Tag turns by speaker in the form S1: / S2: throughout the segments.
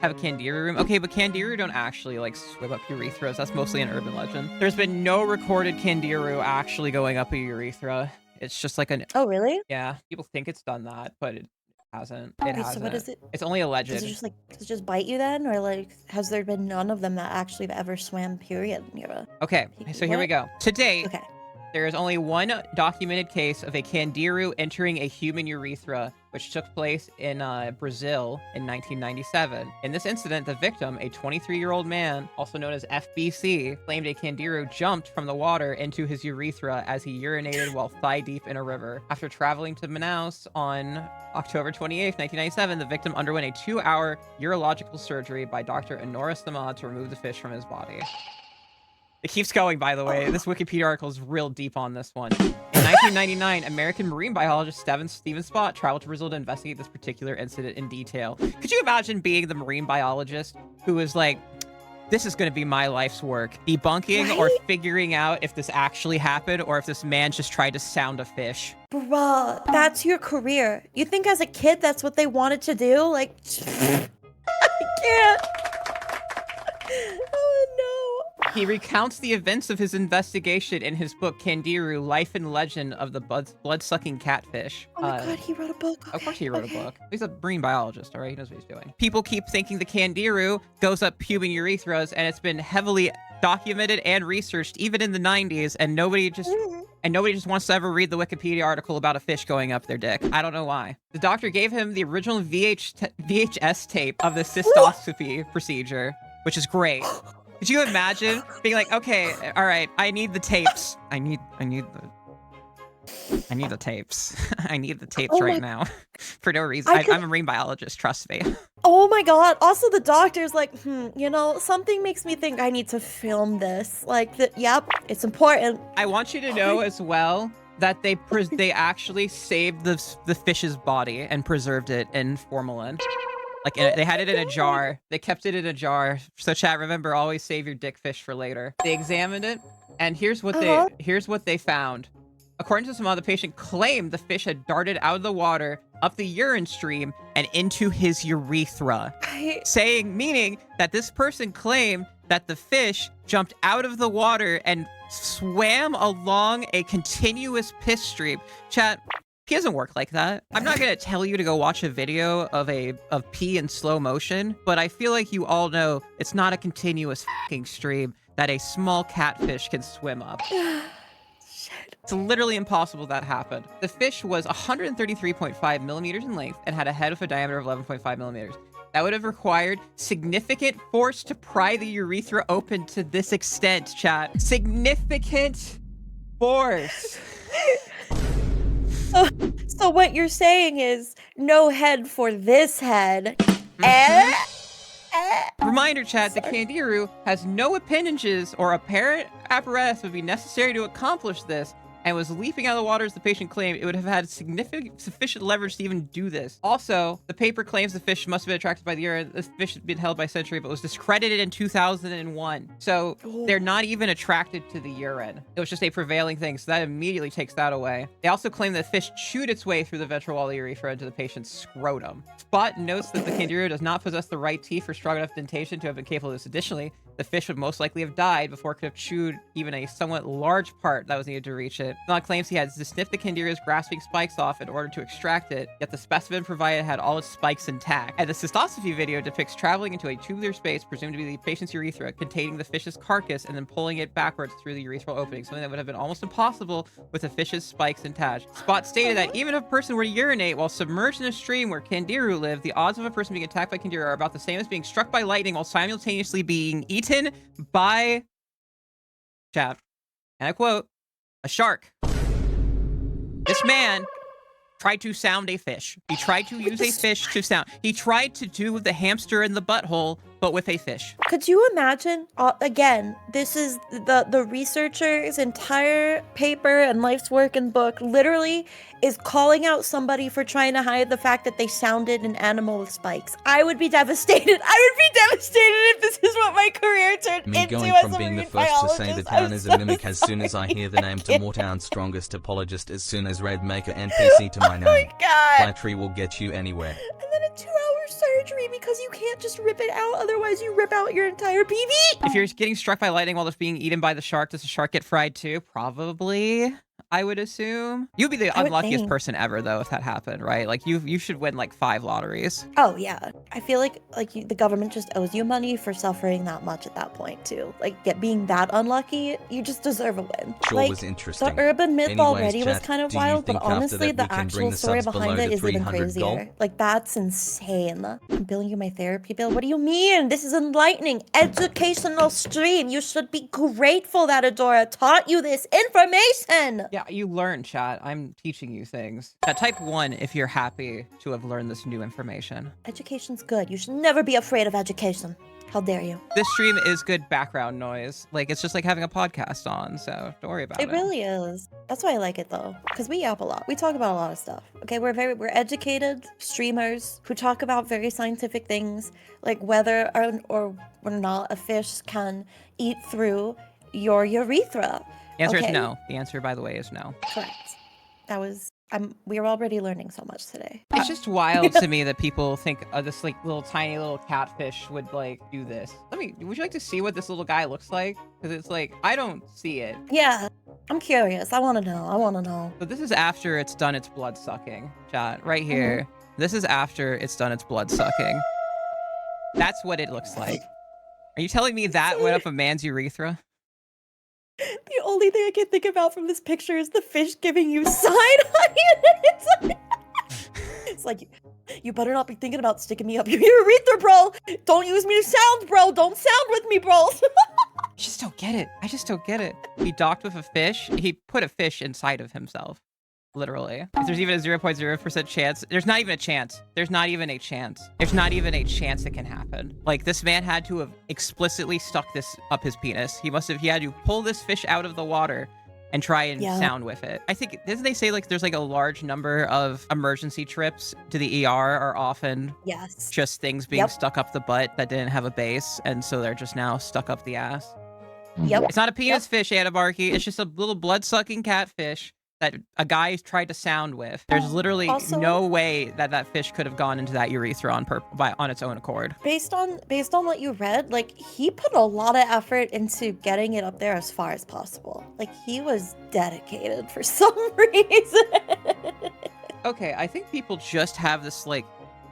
S1: have a candiru room. Okay, but candiru don't actually like swim up urethras. That's mostly an urban legend. There's been no recorded candiru actually going up a urethra. It's just like an...
S2: Oh, really?
S1: Yeah, people think it's done that, but it hasn't. It
S2: Wait,
S1: hasn't.
S2: so what is it?
S1: It's only alleged.
S2: Does it just bite you then? Or like, has there been none of them that actually have ever swam, period, Mira?
S1: Okay, so here we go. To date,
S2: Okay.
S1: there is only one documented case of a candiru entering a human urethra, which took place in Brazil in 1997. In this incident, the victim, a 23-year-old man, also known as FBC, claimed a candiru jumped from the water into his urethra as he urinated while thigh-deep in a river. After traveling to Manaus on October 28, 1997, the victim underwent a 2-hour urological surgery by Dr. Adora Bunny to remove the fish from his body. It keeps going, by the way. This Wikipedia article is real deep on this one. In 1999, American marine biologist Steven Spott traveled to Brazil to investigate this particular incident in detail. Could you imagine being the marine biologist who was like, this is going to be my life's work, debunking or figuring out if this actually happened or if this man just tried to sound a fish?
S2: Bruh, that's your career. You think as a kid that's what they wanted to do? Like, I can't. Oh, no.
S1: He recounts the events of his investigation in his book, Candiru, Life and Legend of the Blood-Sucking Catfish.
S2: Oh my god, he wrote a book. Okay.
S1: Of course he wrote a book. He's a marine biologist, all right? He knows what he's doing. People keep thinking the candiru goes up human urethras, and it's been heavily documented and researched, even in the 90s, and nobody just wants to ever read the Wikipedia article about a fish going up their dick. I don't know why. The doctor gave him the original VHS tape of the cystoscopy procedure, which is great. Could you imagine being like, okay, all right, I need the tapes. I need the tapes. I need the tapes right now for no reason. I'm a marine biologist, trust me.
S2: Oh my god. Also, the doctor's like, you know, something makes me think I need to film this. Like, yep, it's important.
S1: I want you to know as well that they actually saved the fish's body and preserved it in formalin. Like, they had it in a jar. They kept it in a jar. So chat, remember, always save your dick fish for later. They examined it, and here's what they found. According to someone, the patient claimed the fish had darted out of the water, up the urine stream, and into his urethra. Meaning that this person claimed that the fish jumped out of the water and swam along a continuous piss stream. Chat, pee doesn't work like that. I'm not gonna tell you to go watch a video of pee in slow motion, but I feel like you all know it's not a continuous fucking stream that a small catfish can swim up. It's literally impossible that happened. The fish was 133.5 millimeters in length and had a head with a diameter of 11.5 millimeters. That would have required significant force to pry the urethra open to this extent, chat. Significant force.
S2: So what you're saying is no head for this head.
S1: Reminder, chat, the candiru has no appendages or apparent apparatus would be necessary to accomplish this, and was leaping out of the water as the patient claimed. It would have had sufficient leverage to even do this. Also, the paper claims the fish must have been attracted by the urine. This fish had been held by century, but was discredited in 2001. So they're not even attracted to the urine. It was just a prevailing thing, so that immediately takes that away. They also claim that the fish chewed its way through the ventral wall of the urethra into the patient's scrotum. Spot notes that the candiru does not possess the right teeth or strong enough dentation to have been capable of this. Additionally, the fish would most likely have died before it could have chewed even a somewhat large part that was needed to reach it. Not claims he had to sniff the candiru's grasping spikes off in order to extract it, yet the specimen provided had all its spikes intact. And the cystoscopy video depicts traveling into a tubular space, presumed to be the patient's urethra, containing the fish's carcass and then pulling it backwards through the urethral opening, something that would have been almost impossible with the fish's spikes intact. Spot stated that even if a person were to urinate while submerged in a stream where candiru live, the odds of a person being attacked by candiru are about the same as being struck by lightning while simultaneously being eaten by, chat, and I quote, a shark. This man tried to sound a fish. He tried to use a fish to sound. He tried to do the hamster in the butthole, but with a fish.
S2: Could you imagine? Again, this is the researcher's entire paper and life's work and book literally is calling out somebody for trying to hide the fact that they sounded an animal with spikes. I would be devastated. I would be devastated if this is what my career turned
S3: Me
S2: into
S3: going
S2: as
S3: from
S2: a
S3: being the
S2: marine
S3: first to say the
S2: biologist.
S3: town is a mimic as soon as I hear the name to Moortown's strongest apologist as soon as Red make a NPC to my name.
S2: Oh my god.
S3: Flattery will get you anywhere.
S2: And then a 2-hour surgery because you can't just rip it out. Otherwise, you rip out your entire PV.
S1: If you're getting struck by lightning while it's being eaten by the shark, does the shark get fried too? Probably. I would assume. You'd be the
S2: I would
S1: unluckiest
S2: think.
S1: person ever, though, if that happened, right? Like, you should win, like, 5 lotteries.
S2: Oh yeah, I feel like the government just owes you money for suffering that much at that point too. Like being that unlucky, you just deserve a win.
S3: Sure
S2: Like
S3: was interesting.
S2: the urban myth
S3: Anyways,
S2: already was
S3: chat,
S2: kind of
S3: do you
S2: wild, but
S3: think after
S2: honestly,
S3: that
S2: the
S3: we can bring
S2: actual
S3: the
S2: story
S3: subs
S2: behind
S3: below
S2: it
S3: the
S2: is even
S3: 300 goal?
S2: crazier. Like that's insane. I'm billing you my therapy bill. What do you mean? This is enlightening, educational stream. You should be grateful that Adora taught you this information.
S1: Yeah, you learn, chat. I'm teaching you things. Type 1 if you're happy to have learned this new information.
S2: Education's good. You should never be afraid of education. How dare you?
S1: This stream is good background noise. Like, it's just like having a podcast on, so don't worry about it.
S2: It really is. That's why I like it though, because we yap a lot. We talk about a lot of stuff. Okay, we're educated streamers who talk about very scientific things, like whether or not a fish can eat through your urethra.
S1: The answer is
S2: okay?
S1: no. The answer, by the way, is no.
S2: Correct. That was. We were already learning so much today.
S1: It's just wild to me that people think this like little tiny little catfish would like do this. Would you like to see what this little guy looks like? Because it's like, I don't see it.
S2: Yeah, I'm curious. I want to know. I want to know.
S1: So this is after it's done its blood sucking, chat, right here. This is after it's done its blood sucking. That's what it looks like. Are you telling me that went up a man's urethra?
S2: The only thing I can think about from this picture is the fish giving you side eye. It's like, you better not be thinking about sticking me up your urethra, bro. Don't use me to sound, bro. Don't sound with me, bro.
S1: I just don't get it. I just don't get it. He docked with a fish. He put a fish inside of himself. Literally. If there's even a 0.0% chance, there's not even a chance. There's not even a chance. There's not even a chance it can happen. Like, this man had to have explicitly stuck this up his penis. He had to pull this fish out of the water and try and sound with it. I think, didn't they say, like, there's, like, a large number of emergency trips to the ER are often just things being stuck up the butt that didn't have a base, and so they're just now stuck up the ass. It's not a penis fish, Adabarky. It's just a little blood-sucking catfish that a guy tried to sound with. There's literally no way that that fish could have gone into that urethra on its own accord.
S2: Based on what you read, like, he put a lot of effort into getting it up there as far as possible. Like, he was dedicated for some reason.
S1: Okay, I think people just have this, like,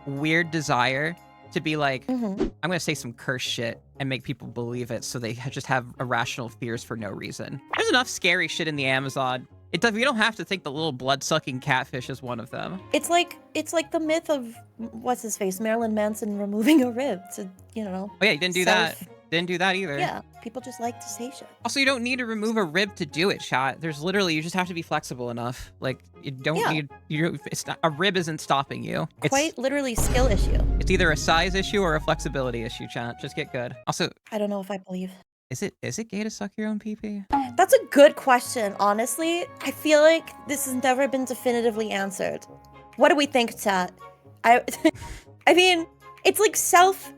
S1: weird desire to be like, I'm gonna say some curse shit and make people believe it so they just have irrational fears for no reason. There's enough scary shit in the Amazon. You don't have to think the little blood-sucking catfish is one of them.
S2: It's like the myth of, what's his face, Marilyn Manson removing a rib to, you know.
S1: Oh yeah, you didn't do that. Didn't do that either.
S2: Yeah, people just like to say shit.
S1: Also, you don't need to remove a rib to do it, chat. There's literally, you just have to be flexible enough. Like, you don't need, it's not, a rib isn't stopping you. It's
S2: quite literally skill issue.
S1: It's either a size issue or a flexibility issue, chat. Just get good. Also,
S2: I don't know if I believe.
S1: Is it gay to suck your own pee-pee?
S2: That's a good question, honestly. I feel like this has never been definitively answered. What do we think, chat? I mean, it's like self,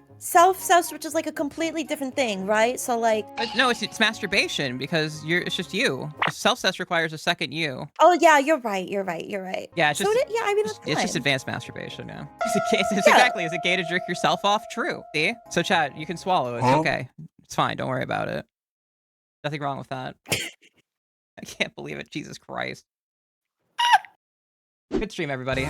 S2: which is like a completely different thing, right? So like...
S1: No, it's masturbation because it's just you. Self-cess requires a second you.
S2: Oh yeah, you're right. Yeah, it's just...
S1: yeah,
S2: I mean, that's
S1: it's
S2: fine.
S1: just advanced masturbation, yeah. Exactly, is it gay to jerk yourself off? True. See? So chat, you can swallow. It's okay. It's fine. Don't worry about it. Nothing wrong with that. I can't believe it. Jesus Christ. Good stream, everybody.